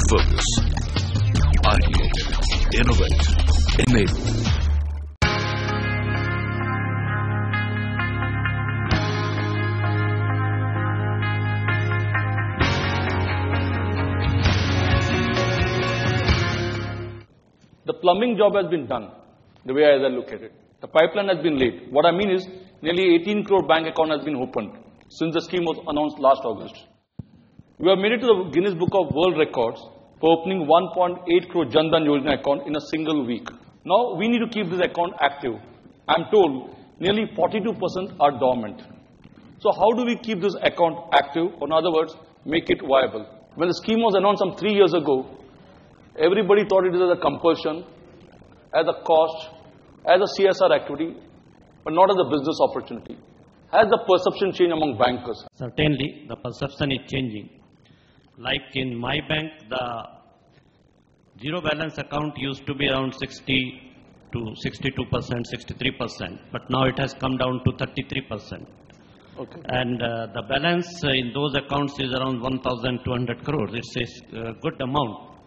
Focus. Ideate, innovate, enable. The plumbing job has been done, the way I look at it. The pipeline has been laid. What I mean is, nearly 18 crore bank account has been opened since the scheme was announced last August. We have made it to the Guinness Book of World Records for opening 1.8 crore Jan Dhan Yojana account in a single week. Now, we need to keep this account active. I'm told nearly 42% are dormant. So how do we keep this account active? Or in other words, make it viable? When the scheme was announced some 3 years ago, everybody thought it was a compulsion, as a cost, as a CSR activity, but not as a business opportunity. Has the perception changed among bankers? Certainly, the perception is changing. Like in my bank, the zero balance account used to be around 60 to 62%, 63%, but now it has come down to 33%. Okay. And the balance in those accounts is around 1,200 crores. It's a good amount.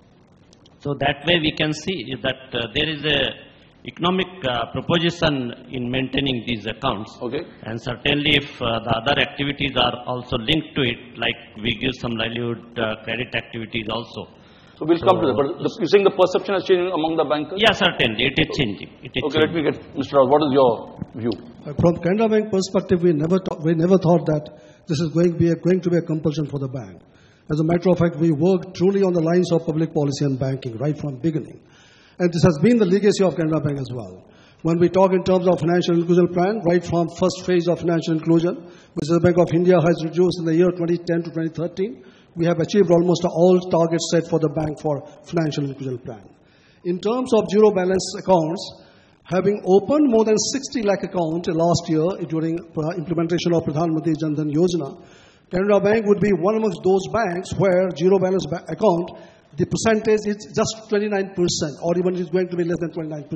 So that way we can see that there is a economic proposition in maintaining these accounts. Okay. And certainly if the other activities are also linked to it, like we give some livelihood credit activities also. So we'll come to that. But you're saying the perception has changed among the bankers? Yeah, certainly. It is changing. It is okay, changing. let me get Mr. Ravi. What is your view? From Canara Bank perspective, we never thought that this is going to be a compulsion for the bank. As a matter of fact, we worked truly on the lines of public policy and banking right from beginning. And this has been the legacy of Canara Bank as well. When we talk in terms of financial inclusion plan, right from first phase of financial inclusion, which the Bank of India has reduced in the year 2010 to 2013, we have achieved almost all targets set for the bank for financial inclusion plan. In terms of zero balance accounts, having opened more than 60 lakh accounts last year during implementation of Pradhan Mantri Jan Dhan Yojana, Canara Bank would be one amongst those banks where zero balance account, the percentage is just 29%, or even it is going to be less than 29%.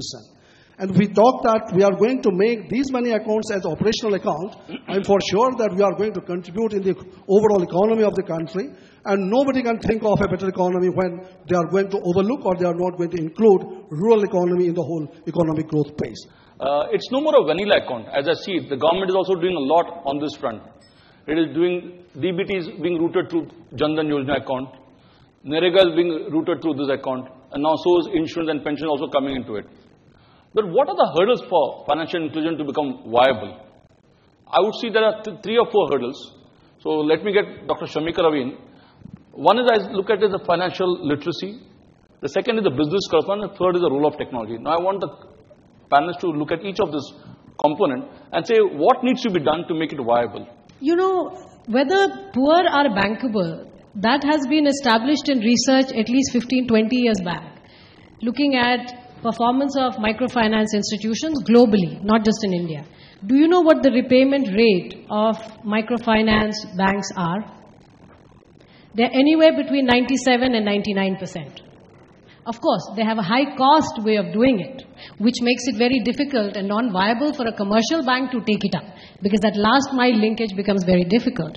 And we thought that we are going to make these many accounts as operational accounts, and for sure that we are going to contribute in the overall economy of the country, and nobody can think of a better economy when they are going to overlook or they are not going to include rural economy in the whole economic growth pace. It's no more a vanilla account. As I see it, the government is also doing a lot on this front. It is doing, DBT is being routed through Jan Dhan Yojana account. Narega is being routed through this account. And now so is insurance and pension also coming into it. But what are the hurdles for financial inclusion to become viable? I would see there are 3 or 4 hurdles. So let me get Dr. Shamika Ravi in. One is I look at is the financial literacy. The second is the business correspondence. The third is the role of technology. Now I want the panelists to look at each of this component and say what needs to be done to make it viable. You know, whether poor are bankable, that has been established in research at least 15, 20 years back. Looking at performance of microfinance institutions globally, not just in India. Do you know what the repayment rate of microfinance banks are? They're anywhere between 97 and 99%. Of course, they have a high cost way of doing it, which makes it very difficult and non-viable for a commercial bank to take it up, because that last mile linkage becomes very difficult.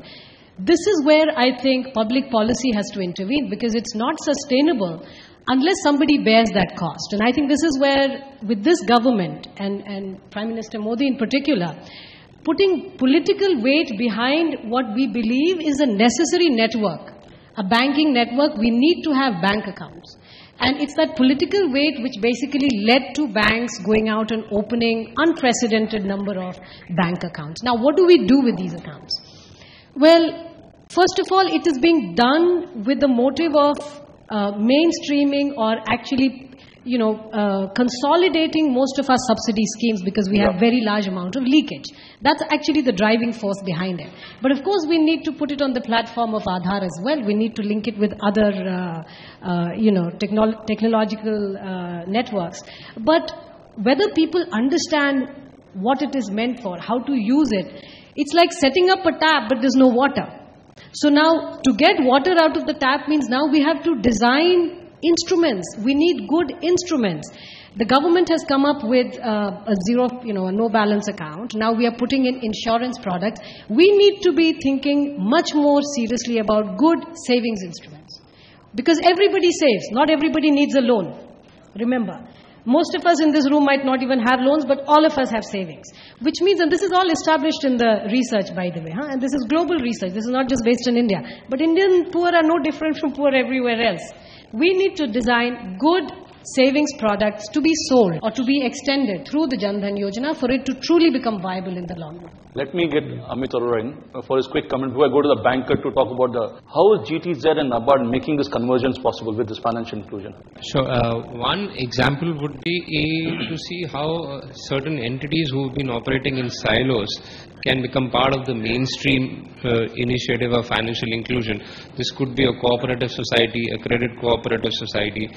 This is where I think public policy has to intervene, because it's not sustainable unless somebody bears that cost. And I think this is where, with this government and Prime Minister Modi in particular, putting political weight behind what we believe is a necessary network, a banking network. We need to have bank accounts. And it's that political weight which basically led to banks going out and opening unprecedented number of bank accounts. Now, what do we do with these accounts? Well, first of all, it is being done with the motive of mainstreaming or actually, consolidating most of our subsidy schemes, because we have very large amount of leakage. That's actually the driving force behind it. But of course, we need to put it on the platform of Aadhaar as well. We need to link it with other, technological networks. But whether people understand what it is meant for, how to use it, it's like setting up a tap, but there's no water. So now, to get water out of the tap means now we have to design instruments. We need good instruments. The government has come up with a no balance account. Now we are putting in insurance products. We need to be thinking much more seriously about good savings instruments. Because everybody saves. Not everybody needs a loan. Remember, most of us in this room might not even have loans, but all of us have savings. Which means, and this is all established in the research, by the way, and this is global research. This is not just based in India. But Indian poor are no different from poor everywhere else. We need to design good savings products to be sold or to be extended through the Jan Dhan Yojana for it to truly become viable in the long run. Let me get Amit Arora in for his quick comment before I go to the banker to talk about how is GTZ and NABARD making this convergence possible with this financial inclusion. Sure. One example would be to see how certain entities who have been operating in silos can become part of the mainstream initiative of financial inclusion. This could be a cooperative society, a credit cooperative society,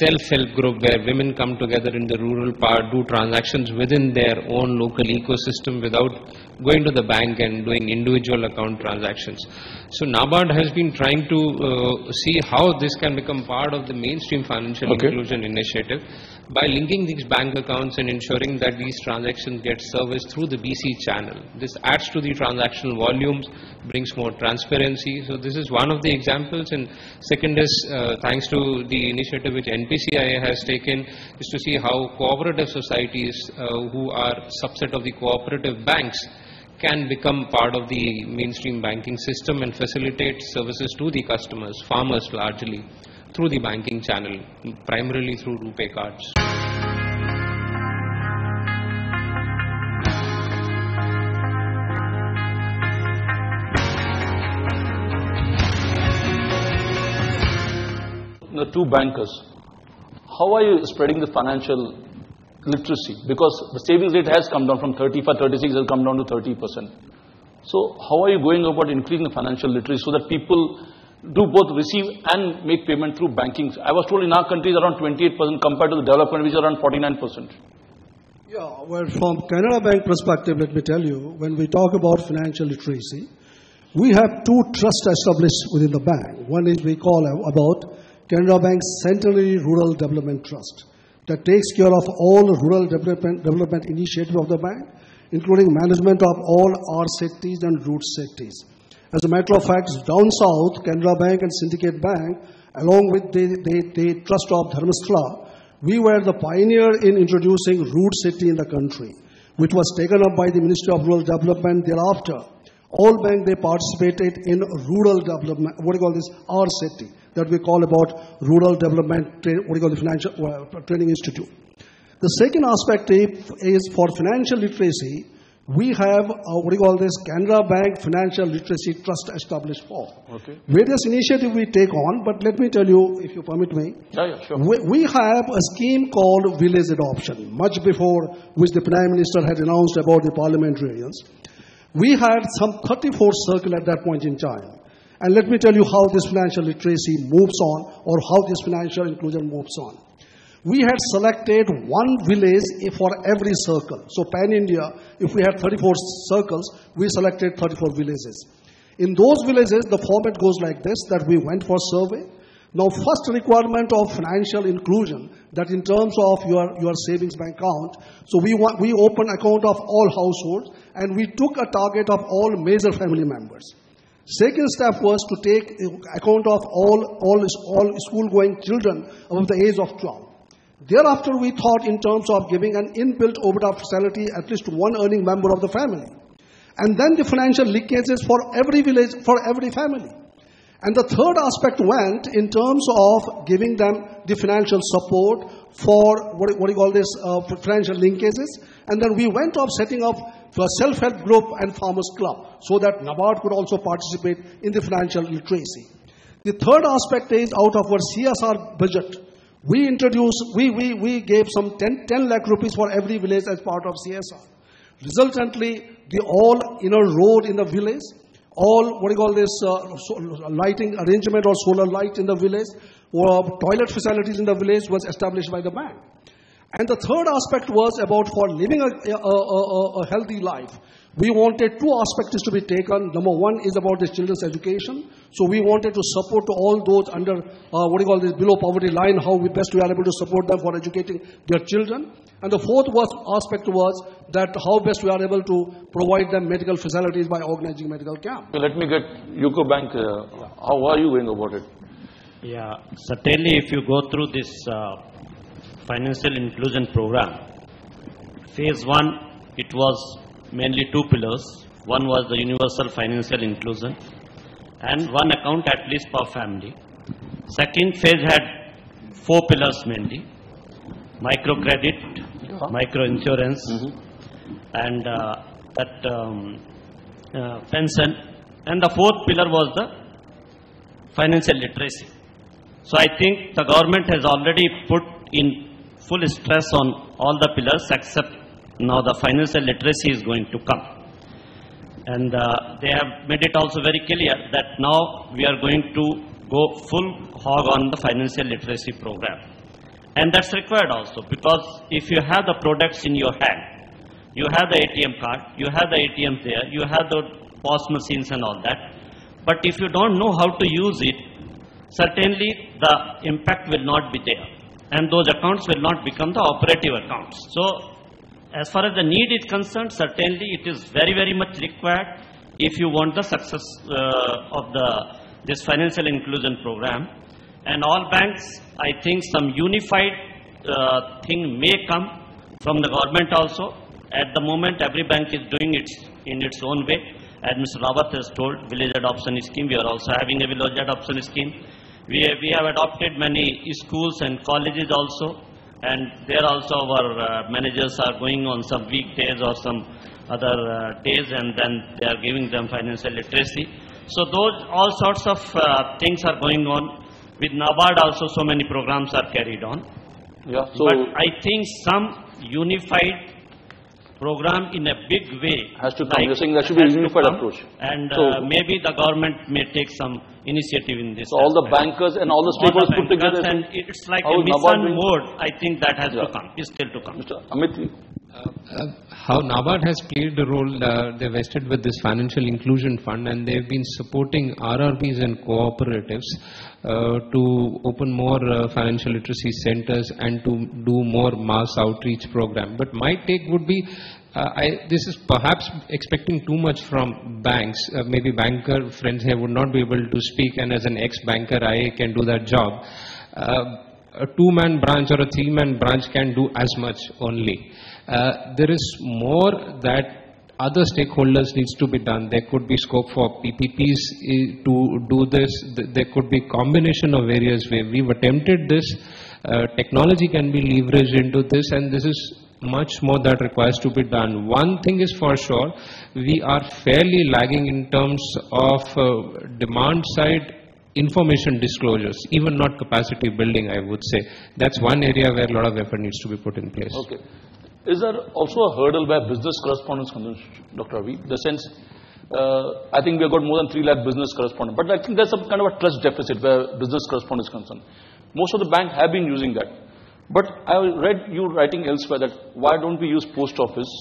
self-help group where women come together in the rural part, do transactions within their own local ecosystem without going to the bank and doing individual account transactions. So NABARD has been trying to see how this can become part of the mainstream financial inclusion initiative by linking these bank accounts and ensuring that these transactions get serviced through the BC channel. This adds to the transactional volumes, brings more transparency. So this is one of the examples, and second is thanks to the initiative which NPCI has taken is to see how cooperative societies who are subset of the cooperative banks can become part of the mainstream banking system and facilitate services to the customers, farmers largely, through the banking channel, primarily through RuPay cards. The two bankers, how are you spreading the financial literacy? Because the savings rate has come down from 35, 36, has come down to 30%. So how are you going about increasing the financial literacy so that people do both receive and make payment through banking? I was told in our country is around 28% compared to the developed countries, which is around 49%. Yeah, well, from Canara Bank perspective, let me tell you, when we talk about financial literacy, we have two trusts established within the bank. One is we call about Canara Bank Centenary Rural Development Trust that takes care of all rural development initiatives of the bank, including management of all our cities and root cities. As a matter of fact, down south, Canara Bank and Syndicate Bank, along with the trust of Dharmasthala, we were the pioneer in introducing root city in the country, which was taken up by the Ministry of Rural Development thereafter. All banks, they participated in rural development, what do you call this, our city, that we call about rural development, what do you call the financial training institute. The second aspect is for financial literacy, we have, what do you call this, Canara Bank Financial Literacy Trust established for. Various initiatives we take on, but let me tell you, if you permit me. Yeah, sure. We have a scheme called village adoption, much before which the Prime Minister had announced about the parliamentarians. We had some 34 circles at that point in time. And let me tell you how this financial literacy moves on, or how this financial inclusion moves on. We had selected one village for every circle. So pan-India, if we had 34 circles, we selected 34 villages. In those villages, the format goes like this, that we went for survey. Now, first requirement of financial inclusion, that in terms of your savings bank account, so we open account of all households, and we took a target of all major family members. Second step was to take account of all school-going children above the age of 12. Thereafter, we thought in terms of giving an inbuilt overdraft facility at least to one earning member of the family. And then the financial linkages for every village, for every family. And the third aspect went in terms of giving them the financial support for what do you call this, financial linkages. And then we went off setting up a self-help group and farmers club so that NABARD could also participate in the financial literacy. The third aspect is out of our CSR budget. We introduced, we gave some 10 lakh rupees for every village as part of CSR. Resultantly, the all inner road in the village, all what do you call this, lighting arrangement or solar light in the village, or toilet facilities in the village was established by the bank. And the third aspect was about for living a healthy life. We wanted two aspects to be taken. Number one is about the children's education. So we wanted to support to all those under, what do you call this, below poverty line, how we best we are able to support them for educating their children. And the fourth aspect was that how best we are able to provide them medical facilities by organizing medical camp. So let me get UCO Bank. How are you going about it? Yeah, certainly if you go through this financial inclusion program, phase 1, it was mainly 2 pillars. One was the universal financial inclusion and one account at least per family. Second phase had 4 pillars mainly: microcredit, micro-insurance, and pension. And the 4th pillar was the financial literacy. So I think the government has already put in full stress on all the pillars except now the financial literacy is going to come. And they have made it also very clear that now we are going to go full hog on the financial literacy program. And that's required also, because if you have the products in your hand, you have the ATM card, you have the ATM there, you have the POS machines and all that. But if you don't know how to use it, certainly the impact will not be there. And those accounts will not become the operative accounts. So as far as the need is concerned, certainly it is very, very much required if you want the success of this financial inclusion program. And all banks, I think some unified thing may come from the government also. At the moment, every bank is doing it in its own way. As Mr. Rawat has told, village adoption scheme, we are also having a village adoption scheme. We have adopted many schools and colleges also. And there also our managers are going on some weekdays or some other days, and then they are giving them financial literacy. So those all sorts of things are going on. With NABARD also so many programs are carried on. Yeah, so but I think some unified program in a big way has to come. You're saying there should be a unified approach. And maybe the government may take some initiative in this. So all the bankers and all the stakeholders put together. And it's like a mission mode. I think that has to come, is still to come. Mr. Amit? How NABARD has played a role, they vested with this financial inclusion fund, and they've been supporting RRBs and cooperatives to open more financial literacy centers and to do more mass outreach program. But my take would be, this is perhaps expecting too much from banks. Maybe banker friends here would not be able to speak, and as an ex-banker I can do that job. A 2-man branch or a 3-man branch can do as much only. There is more that other stakeholders needs to be done. There could be scope for PPPs to do this. There could be combination of various ways. We've attempted this. Technology can be leveraged into this, and this is much more that requires to be done. One thing is for sure, we are fairly lagging in terms of demand side information disclosures, even not capacity building, I would say. That's one area where a lot of effort needs to be put in place. Okay. Is there also a hurdle where business correspondents concerned, Dr. Ravi? The sense, I think we have got more than 3 lakh business correspondents, but I think there's some kind of a trust deficit where business correspondents concerned. Most of the banks have been using that. But I read you writing elsewhere that why don't we use post office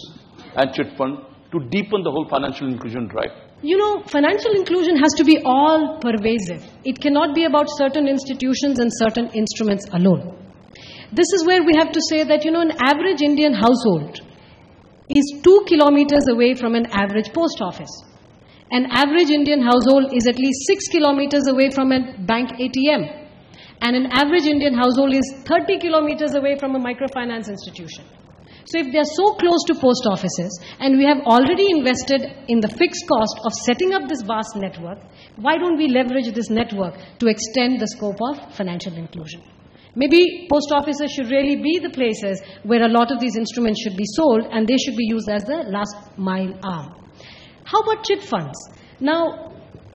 and chit fund to deepen the whole financial inclusion drive? You know, financial inclusion has to be all pervasive. It cannot be about certain institutions and certain instruments alone. This is where we have to say that, you know, an average Indian household is 2 kilometers away from an average post office. An average Indian household is at least 6 kilometers away from a bank ATM. And an average Indian household is 30 kilometers away from a microfinance institution. So if they are so close to post offices, and we have already invested in the fixed cost of setting up this vast network, why don't we leverage this network to extend the scope of financial inclusion? Maybe post offices should really be the places where a lot of these instruments should be sold, and they should be used as the last mile arm. How about chit funds? Now,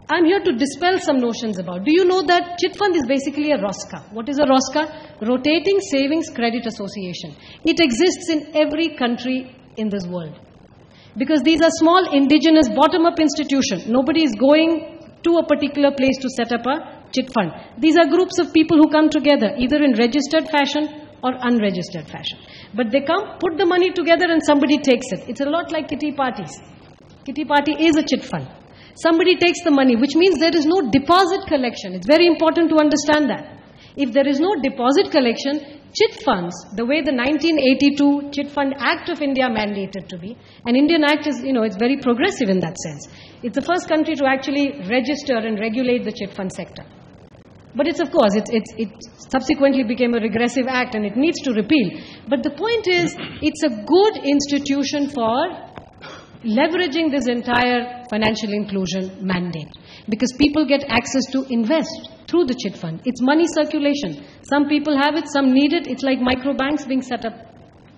I'm here to dispel some notions about. Do you know that chit fund is basically a ROSCA? What is a ROSCA? Rotating Savings Credit Association. It exists in every country in this world. Because these are small indigenous bottom-up institutions. Nobody is going to a particular place to set up a chit fund. These are groups of people who come together, either in registered fashion or unregistered fashion. But they come, put the money together, and somebody takes it. It's a lot like kitty parties. Kitty party is a chit fund. Somebody takes the money, which means there is no deposit collection. It's very important to understand that. If there is no deposit collection, chit funds, the way the 1982 Chit Fund Act of India mandated to be, and Indian Act is, it's very progressive in that sense. It's the first country to actually register and regulate the chit fund sector. But it's, of course, it subsequently became a regressive act and it needs to repeal. But the point is, it's a good institution for leveraging this entire financial inclusion mandate. Because people get access to invest through the chit fund. It's money circulation. Some people have it, some need it. It's like micro banks being set up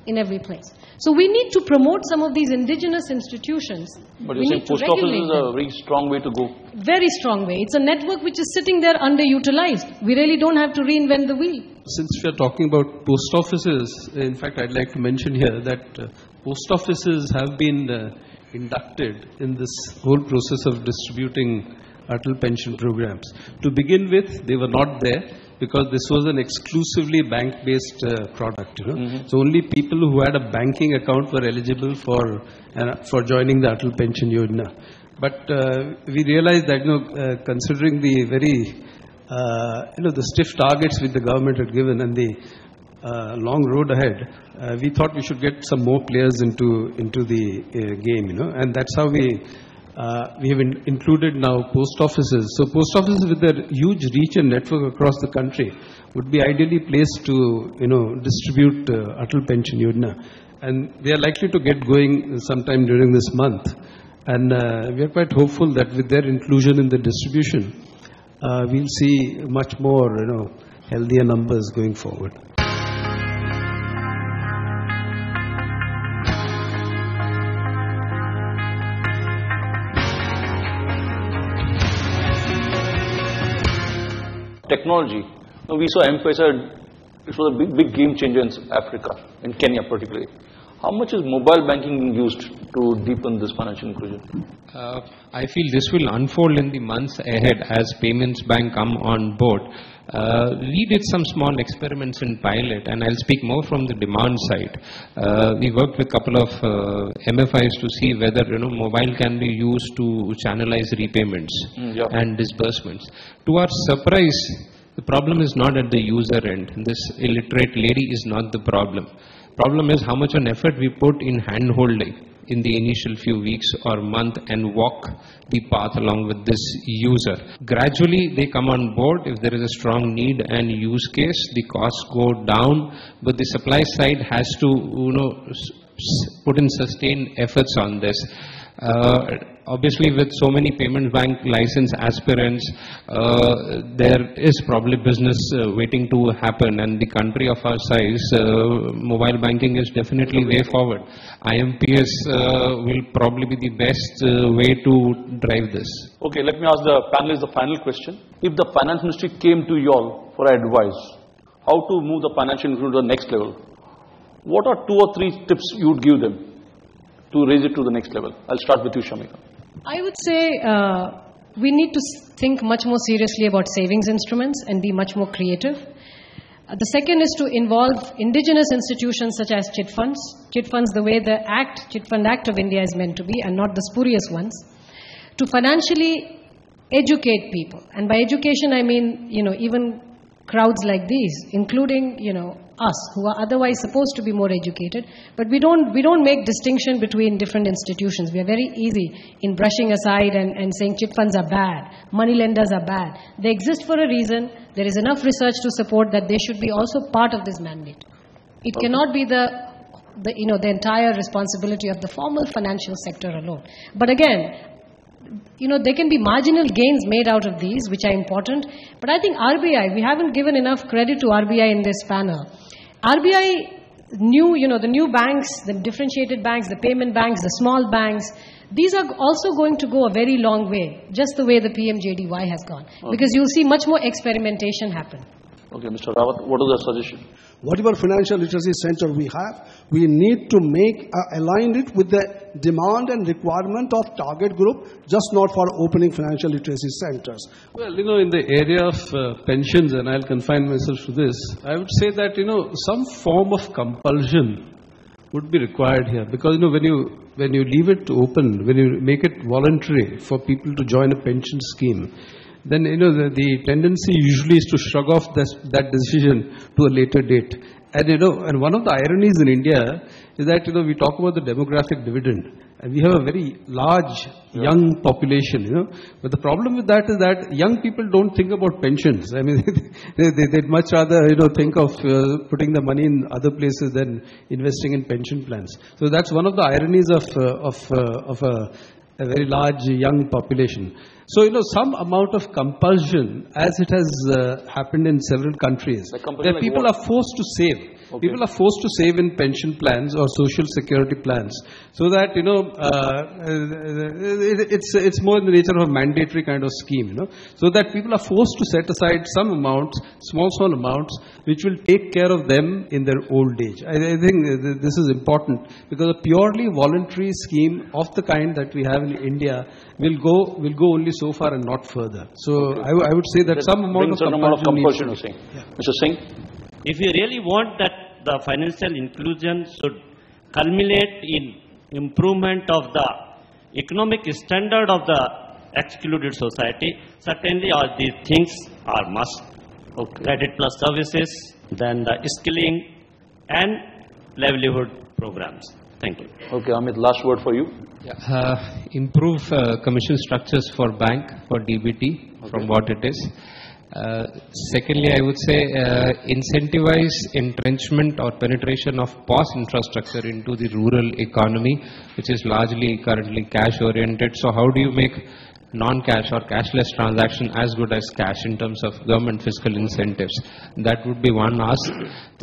in every place. So we need to promote some of these indigenous institutions. But you're saying post office is a very strong way to go. Very strong way. It's a network which is sitting there underutilized. We really don't have to reinvent the wheel. Since we are talking about post offices, in fact, I'd like to mention here that post offices have been inducted in this whole process of distributing Atal pension programs. To begin with, they were not there because this was an exclusively bank-based product. So only people who had a banking account were eligible for joining the Atal Pension Yojana. But we realized that considering the very the stiff targets which the government had given and the long road ahead, we thought we should get some more players into the game. And that's how we have included now post offices. So post offices with their huge reach and network across the country would be ideally placed to distribute Atal Pension Yojana, and they are likely to get going sometime during this month. And we are quite hopeful that with their inclusion in the distribution, we'll see much more healthier numbers going forward. Technology. Now we saw M-Pesa, it was a big game changer in Africa, in Kenya particularly. How much is mobile banking being used to deepen this financial inclusion? I feel this will unfold in the months ahead as Payments Bank come on board. We did some small experiments in pilot, and I'll speak more from the demand side. We worked with a couple of MFIs to see whether mobile can be used to channelize repayments and disbursements. To our surprise, the problem is not at the user end. This illiterate lady is not the problem. Problem is how much an effort we put in hand-holding in the initial few weeks or month and walk the path along with this user. Gradually they come on board. If there is a strong need and use case, the costs go down, but the supply side has to put in sustained efforts on this. Obviously with so many payment bank license aspirants, there is probably business waiting to happen, and the country of our size, mobile banking is definitely way forward. IMPS will probably be the best way to drive this. Okay, let me ask the panelists the final question. If the finance ministry came to you all for advice, how to move the financial inclusion to the next level, what are 2 or 3 tips you would give them to raise it to the next level? I'll start with you, Shamika. I would say we need to think much more seriously about savings instruments and be much more creative. The second is to involve indigenous institutions such as chit funds. Chit funds, the way the Chit Fund Act of India is meant to be, and not the spurious ones. To financially educate people. And by education, I mean, even crowds like these, including, us, who are otherwise supposed to be more educated, but we don't make distinction between different institutions. We are very easy in brushing aside and saying chit funds are bad, money lenders are bad. They exist for a reason. There is enough research to support that they should be also part of this mandate. It cannot be the entire responsibility of the formal financial sector alone. But again, there can be marginal gains made out of these, which are important. But I think RBI, we haven't given enough credit to RBI in this panel. RBI knew, the new banks, the differentiated banks, the payment banks, the small banks, these are also going to go a very long way, just the way the PMJDY has gone. Because you'll see much more experimentation happen. Okay, Mr. Rawat, what is the suggestion? Whatever financial literacy center we have, we need to align it with the demand and requirement of target group, just not for opening financial literacy centers. Well, in the area of pensions, and I'll confine myself to this, I would say that, some form of compulsion would be required here. Because, when you leave it open, when you make it voluntary for people to join a pension scheme, then the tendency usually is to shrug off that decision to a later date. And and one of the ironies in India is that we talk about the demographic dividend, and we have a very large young population. But the problem with that is that young people don't think about pensions. I mean, they'd much rather think of putting the money in other places than investing in pension plans. So that's one of the ironies of a very large young population. So, some amount of compulsion, as it has happened in several countries, where people are forced to save. Okay. People are forced to save in pension plans or social security plans, so that, it's more in the nature of a mandatory kind of scheme, so that people are forced to set aside some amounts, small amounts, which will take care of them in their old age. I think this is important, because a purely voluntary scheme of the kind that we have in India will go only so far and not further. So I would say that some amount of compulsion needs to be. Mr. Singh? If you really want that the financial inclusion should culminate in improvement of the economic standard of the excluded society, certainly all these things are must. Okay. Credit plus services, then the skilling and livelihood programs. Thank you. Okay, Amit, last word for you. Improve commission structures for bank, for DBT, from what it is. Secondly, I would say incentivize entrenchment or penetration of POS infrastructure into the rural economy, which is largely currently cash oriented. So how do you make non-cash or cashless transaction as good as cash in terms of government fiscal incentives? That would be one ask.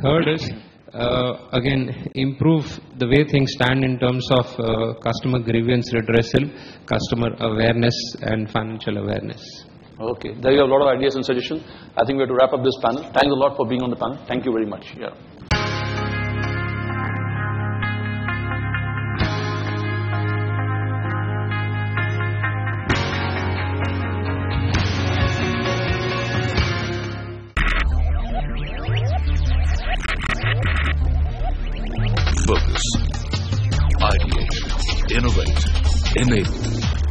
Third is, again, improve the way things stand in terms of customer grievance redressal, customer awareness and financial awareness. Okay, there you have a lot of ideas and suggestions. I think we have to wrap up this panel. Thanks a lot for being on the panel. Thank you very much. Yeah. Focus. Ideate. Innovate. Enable.